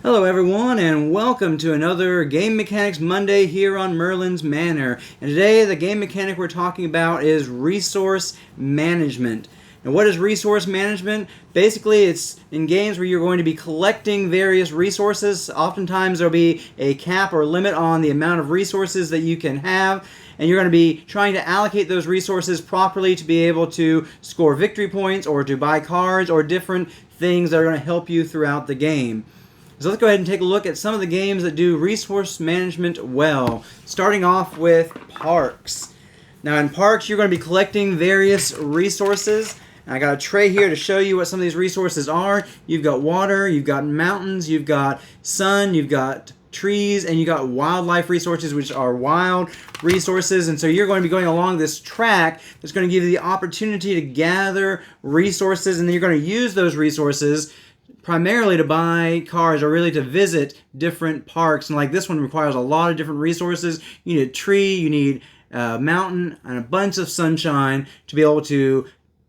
Hello everyone and welcome to another Game Mechanics Monday here on Merlin's Manor. And today the game mechanic we're talking about is resource management. Now what is resource management? Basically it's in games where you're going to be collecting various resources. Oftentimes there'll be a cap or limit on the amount of resources that you can have. And you're going to be trying to allocate those resources properly to be able to score victory points or to buy cards or different things that are going to help you throughout the game. So let's go ahead and take a look at some of the games that do resource management well. Starting off with Parks. Now in Parks, you're going to be collecting various resources. And I got a tray here to show you what some of these resources are. You've got water, you've got mountains, you've got sun, you've got trees, and you got wildlife resources, which are wild resources. And so you're going to be going along this track that's going to give you the opportunity to gather resources, and then you're going to use those resources primarily to buy cards or really to visit different parks. And like this one requires a lot of different resources. You need a tree, you need a mountain, and a bunch of sunshine to be able to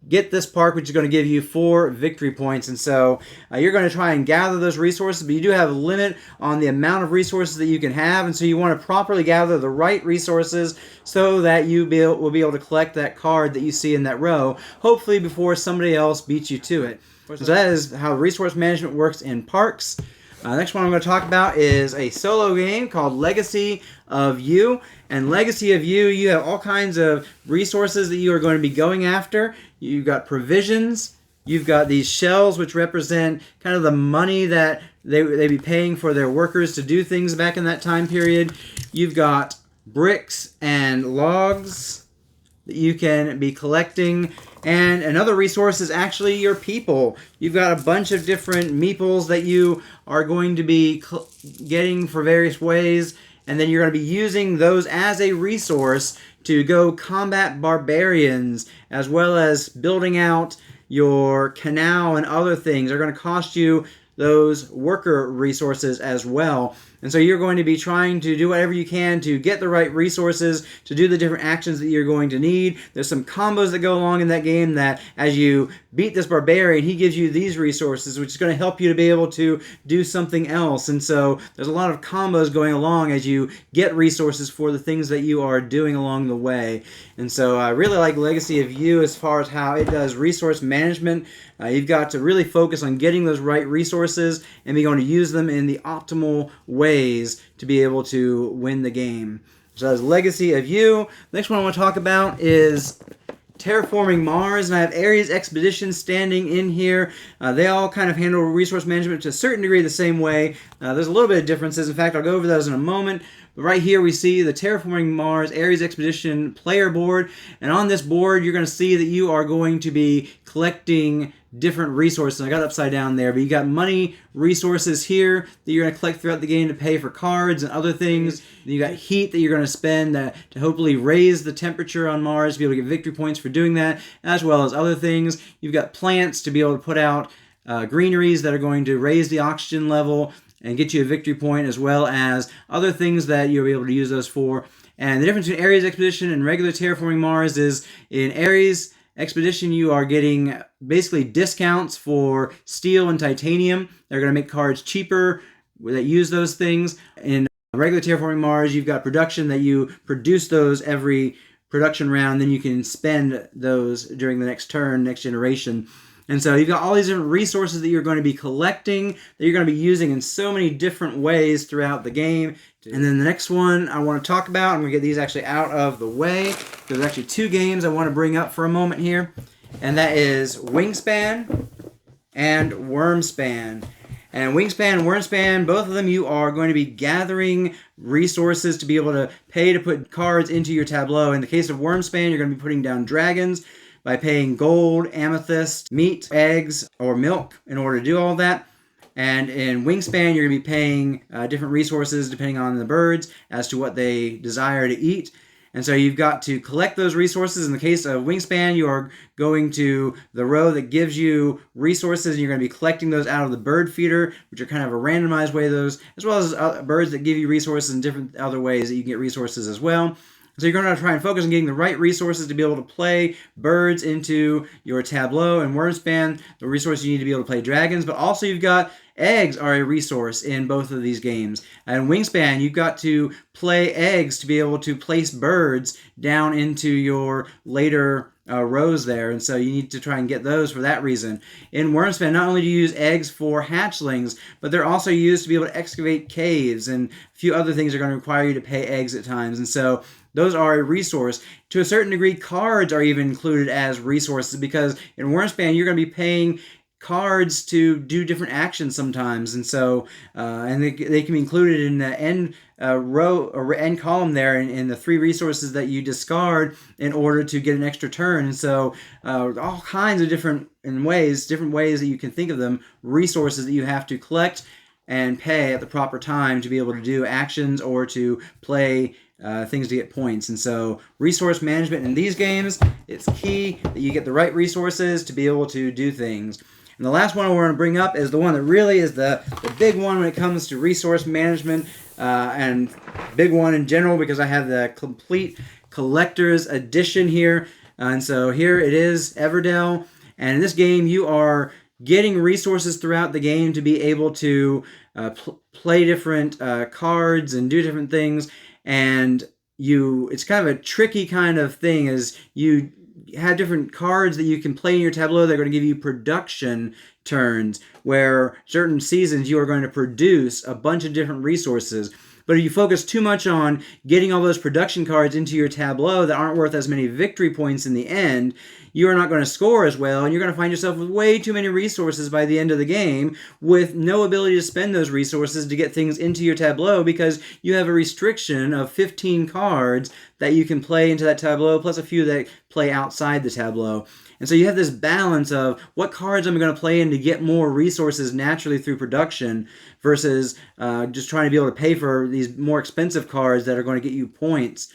get this park, which is going to give you 4 victory points. And so you're going to try and gather those resources, but you do have a limit on the amount of resources that you can have. And so you want to properly gather the right resources so that you will be able to collect that card that you see in that row, hopefully before somebody else beats you to it. So that is how resource management works in Parks. Next one I'm going to talk about is a solo game called Legacy of You. And Legacy of You, you have all kinds of resources that you are going to be going after. You've got provisions. You've got these shells, which represent kind of the money that they'd be paying for their workers to do things back in that time period. You've got bricks and logs that you can be collecting. And another resource is actually your people. You've got a bunch of different meeples that you are going to be getting for various ways, and then you're going to be using those as a resource to go combat barbarians, as well as building out your canal and other things are going to cost you those worker resources as well. And so you're going to be trying to do whatever you can to get the right resources to do the different actions that you're going to need. There's some combos that go along in that game that as you beat this barbarian, he gives you these resources, which is going to help you to be able to do something else. And so there's a lot of combos going along as you get resources for the things that you are doing along the way. And so I really like Legacy of You as far as how it does resource management. You've got to really focus on getting those right resources and be going to use them in the optimal ways to be able to win the game. So that's Legacy of You. Next one I want to talk about is Terraforming Mars, and I have Ares Expedition standing in here. They all kind of handle resource management to a certain degree the same way. There's a little bit of differences. In fact, I'll go over those in a moment. But right here we see the Terraforming Mars Ares Expedition player board, and on this board you're going to see that you are going to be collecting different resources. I got it upside down there, but you got money resources here that you're going to collect throughout the game to pay for cards and other things. You got heat that you're going to spend to hopefully raise the temperature on Mars, to be able to get victory points for doing that, as well as other things. You've got plants to be able to put out greeneries that are going to raise the oxygen level and get you a victory point, as well as other things that you'll be able to use those for. And the difference between Ares Expedition and regular Terraforming Mars is in Ares Expedition, you are getting basically discounts for steel and titanium. They're going to make cards cheaper that use those things. In regular Terraforming Mars, you've got production that you produce those every production round, then you can spend those during the next turn, next generation. And so you've got all these different resources that you're going to be collecting, that you're going to be using in so many different ways throughout the game. And then the next one I want to talk about, I'm going to get these actually out of the way. There's actually 2 games I want to bring up for a moment here. And that is Wingspan and Wyrmspan. And Wingspan and Wyrmspan, both of them you are going to be gathering resources to be able to pay to put cards into your tableau. In the case of Wyrmspan, you're going to be putting down dragons by paying gold, amethyst, meat, eggs, or milk in order to do all that. And in Wingspan, you're going to be paying different resources depending on the birds as to what they desire to eat. And so you've got to collect those resources. In the case of Wingspan, you are going to the row that gives you resources, and you're going to be collecting those out of the bird feeder, which are kind of a randomized way of those, as well as birds that give you resources in different other ways that you can get resources as well. So you're going to try and focus on getting the right resources to be able to play birds into your tableau. And Wyrmspan, the resources you need to be able to play dragons, but also you've got eggs are a resource in both of these games. And Wingspan, you've got to play eggs to be able to place birds down into your later rows there, and so you need to try and get those for that reason. In Wyrmspan, not only do you use eggs for hatchlings, but they're also used to be able to excavate caves, and a few other things are going to require you to pay eggs at times, and so those are a resource. To a certain degree, cards are even included as resources, because in Wyrmspan, you're going to be paying cards to do different actions sometimes, and so and they can be included in the end row or end column there in the 3 resources that you discard in order to get an extra turn. And so all kinds of different ways that you can think of them, resources that you have to collect and pay at the proper time to be able to do actions or to play things to get points. And so resource management in these games, it's key that you get the right resources to be able to do things. And the last one we're going to bring up is the one that really is the big one when it comes to resource management, and big one in general, because I have the complete collector's edition here. And so here it is, Everdell. And in this game, you are getting resources throughout the game to be able to play different cards and do different things. And it's kind of a tricky kind of thing, as you have different cards that you can play in your tableau that are going to give you production turns, where certain seasons you are going to produce a bunch of different resources. But if you focus too much on getting all those production cards into your tableau that aren't worth as many victory points in the end, you are not going to score as well, and you're going to find yourself with way too many resources by the end of the game, with no ability to spend those resources to get things into your tableau, because you have a restriction of 15 cards that you can play into that tableau, plus a few that play outside the tableau. And so you have this balance of what cards I'm going to play in to get more resources naturally through production, versus just trying to be able to pay for these more expensive cards that are going to get you points.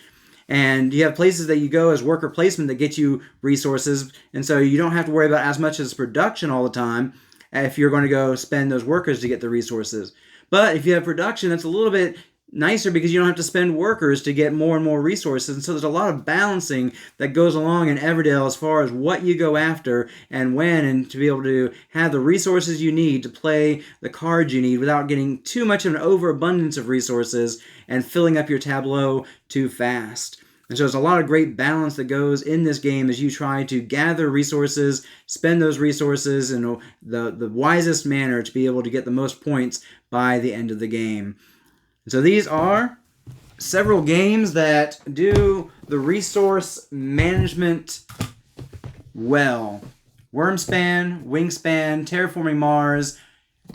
And you have places that you go as worker placement that get you resources, and so you don't have to worry about as much as production all the time if you're going to go spend those workers to get the resources. But if you have production, that's a little bit nicer, because you don't have to spend workers to get more and more resources. And so there's a lot of balancing that goes along in Everdell as far as what you go after and when, and to be able to have the resources you need to play the cards you need without getting too much of an overabundance of resources and filling up your tableau too fast. And so there's a lot of great balance that goes in this game as you try to gather resources, spend those resources in the wisest manner to be able to get the most points by the end of the game. So these are several games that do the resource management well. Wyrmspan, Wingspan, Terraforming Mars,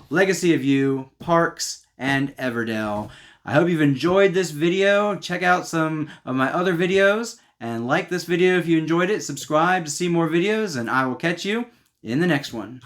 Legacy of You, Parks, and Everdell. I hope you've enjoyed this video. Check out some of my other videos, and like this video if you enjoyed it. Subscribe to see more videos, and I will catch you in the next one.